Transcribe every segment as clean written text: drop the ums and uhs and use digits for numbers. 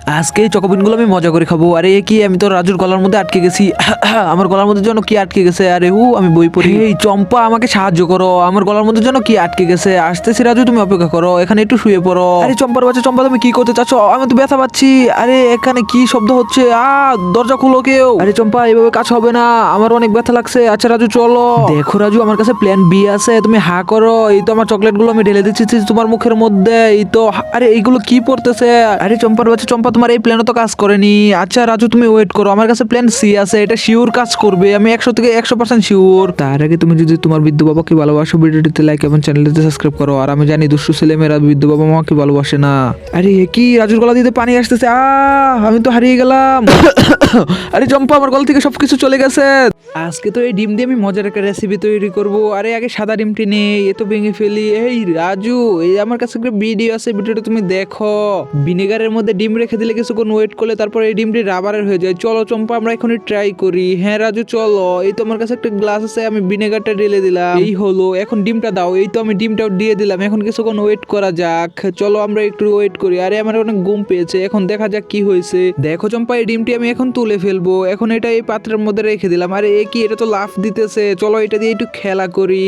আজকে এই চকোবিনগুলো আমি মজা করে খাবো। আরে এ কি, আমি তো রাজুর গলার মধ্যে আটকে গেছি। আমার গলার মধ্যে যেন কি আটকে গেছে। আরে আমি বই পড়ি। এই চম্পা, আমাকে সাহায্য করো, আমার গলার মধ্যে যেন কি আটকে গেছে। আসতেছি রাজু, তুমি অপেক্ষা করো, এখানে একটু শুয়ে পড়ো। আরে চম্পার বাচ্চা, চম্পা তুমি কি করতে চাচ্ছ? আমি তো ব্যথা পাচ্ছি। আরে এখানে কি শব্দ হচ্ছে? দরজা খুলো কেউ। আরে চম্পা, এইভাবে কাজ হবে না, আমার অনেক ব্যথা লাগছে। আচ্ছা রাজু চলো। দেখো রাজু, আমার কাছে প্ল্যান বি আছে, তুমি হা করো। এই তো আমার চকলেট গুলো আমি ঢেলে দিচ্ছি তোমার মুখের মধ্যে। এই তো। আরে এইগুলো কি পড়তেছে? আরে চম্পার বাচ্চা, চম্পা তোমার এই প্ল্যানও তো কাজ করেনি। আচ্ছা রাজু তুমি ওয়েট করো, আমার কাছে প্ল্যান সি আছে, এটা শিওর কাজ করবে, আমি 100 থেকে 100% শিওর। তার আগে তুমি যদি তোমার বৃদ্ধ বাবাকে ভালোবাসো, ভিডিওটিতে লাইক এবং চ্যানেলটিতে সাবস্ক্রাইব করো। আর আমি জানি দুষ্টু ছেলে মেয়েরা বৃদ্ধ বাবা মাকে ভালোবাসে না। আরে এ কি, রাজুর গলা দিতে পানি আসতেছে। আমি তো হারিয়ে গেলাম। আরে চম্পা, আমার গলা থেকে সবকিছু চলে গেছে। আজকে তো এই ডিম দিয়ে আমি মজার একটা রেসিপি তৈরি করব। আরে আগে সাদা ডিমটি নেই, এ তো ভেঙে ফেলি। এই রাজু, এই আমার কাছে একটা ভিডিও আছে, ভিডিওটা তুমি দেখো। ভিনেগারের মধ্যে ডিম রেখে দিলে কিছুক্ষণ ওয়েট করলে তারপর এই ডিমটি রাবারের হয়ে যায়। চলো চম্পা, আমরা এখনই ট্রাই করি। হ্যাঁ রাজু চলো। এই তো আমার কাছে একটা গ্লাস আছে, আমি ভিনেগারটা ঢেলে দিলাম। এই হলো, এখন ডিমটা দাও। এই তো আমি ডিমটাও দিয়ে দিলাম, এখন কিছুক্ষণ ওয়েট করা যাক। চলো আমরা একটু ওয়েট করি। আরে আমার অনেক ঘুম পেয়েছে, এখন দেখা যাক কি হয়েছে। দেখো চম্পা, এই ডিমটি আমি এখন তুলে ফেলবো। এখন এটা এই পাত্রের মধ্যে রেখে দিলাম। আরে এ কি, এটা তো লাফ দিতেছে। চলো এটা দিয়ে একটু খেলা করি।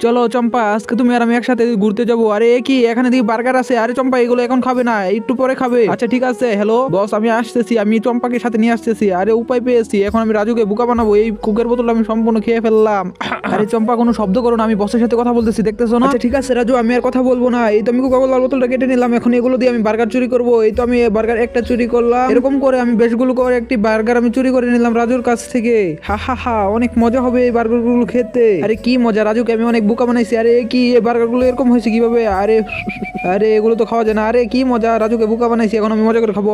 চলো চম্পা, আজকে তুমি আর আমি একসাথে ঘুরতে যাবো। আরে এ কি, এখানে দেখি বার্গার আছে। আরে চম্পা, এগুলো এখন খাবে না, একটু পরে খাবে। আচ্ছা ঠিক আছে। হ্যালো বস, আমি আসতেছি, আমি চম্পাকে সাথে নিয়ে আসতেছি। আরে উপায় পেয়েছি, এখন আমি রাজুকে বোকা বানাবো। এই কুকের বোতল আমি সম্পূর্ণ খেয়ে ফেললাম। আরে চম্পা, কোনো শব্দ করো না, আমি বসের সাথে কথা বলতেছি, দেখতেছো না? আচ্ছা ঠিক আছে রাজু, আমি আর কথা বলবো না। এই তো আমি কোকা কোলার বোতলটা কেটে নিলাম, এখন এগুলো দিয়ে আমি বার্গার চুরি করবো। এই তো আমি বার্গার একটা চুরি করলাম, এরকম করে আমি বেশগুলো করে একটি বার্গার আমি চুরি করে নিলাম রাজুর কাছ থেকে। হা হা হা, অনেক মজা হবে এই বার্গার গুলো খেতে। আরে কি মজা, রাজুকে আমি অনেক বোকা বানাইছি। আরে কি, এই বার্গার গুলো এরকম হয়েছে কিভাবে? আরে আরে এগুলো তো খাওয়া যায় না। আরে কি মজা, রাজুকে বোকা বানাইছি, এখন আমি মজা করে খাবো।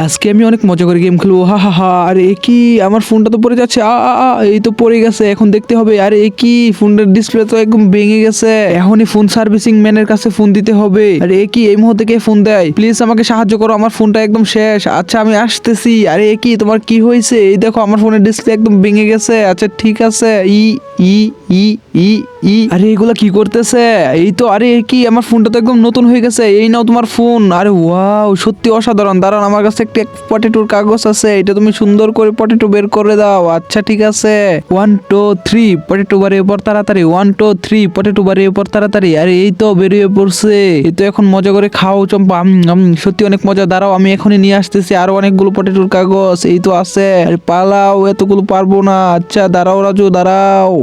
আজকে আমি অনেক মজা করে গেম খেলবো। হা হা হা। আরে কি, আমার ফোনটা তো পড়ে যাচ্ছে। এই তো পড়ে গেছে, এখন দেখতে হবে। আরে কি, ফোনের ডিসপ্লে তো একদম ভেঙে গেছে, এখনই ফোন সার্ভিসিং ম্যানের কাছে ফোন দিতে হবে। আরে কি, এই মুহূর্তে কে ফোন দেয়? প্লিজ আমাকে সাহায্য করো, আমার ফোনটা একদম শেষ। আচ্ছা আমি আসতেছি। আরে কি, তোমার কি হয়েছে? এই দেখো আমার ফোনের ডিসপ্লে একদম ভেঙে গেছে। আচ্ছা ঠিক আছে। ই ই ই ই ই আরে এগুলা কি করতেছে? এই তো। আরে কি, আমার ফোনটা তো একদম নতুন হয়ে গেছে। এই নাও তোমার ফোন। আরে ওয়াও, সত্যি অসাধারণ। দাঁড়ান, আমার কাছে একটা পটেটোর কাগজ আছে, এটা তুমি সুন্দর করে পটেটো বের করে দাও। আচ্ছা ঠিক আছে। 1 2 3 পটেটো বাড়িয়ে পর তাড়াতাড়ি। 1 2 3 পটেটো বাড়িয়ে পর তাড়াতাড়ি। আরে এই তো বেরিয়ে পড়ছে। এই তো এখন মজা করে খাও চম্পা। সত্যি অনেক মজা। দাঁড়াও, আমি এখনই নিয়ে আসতেছি আরো অনেকগুলো পটেটোর কাগজ। এই তো আছে। আরে পালাও, এতগুলো পারবো না। আচ্ছা দাঁড়াও রাজু, দাঁড়াও।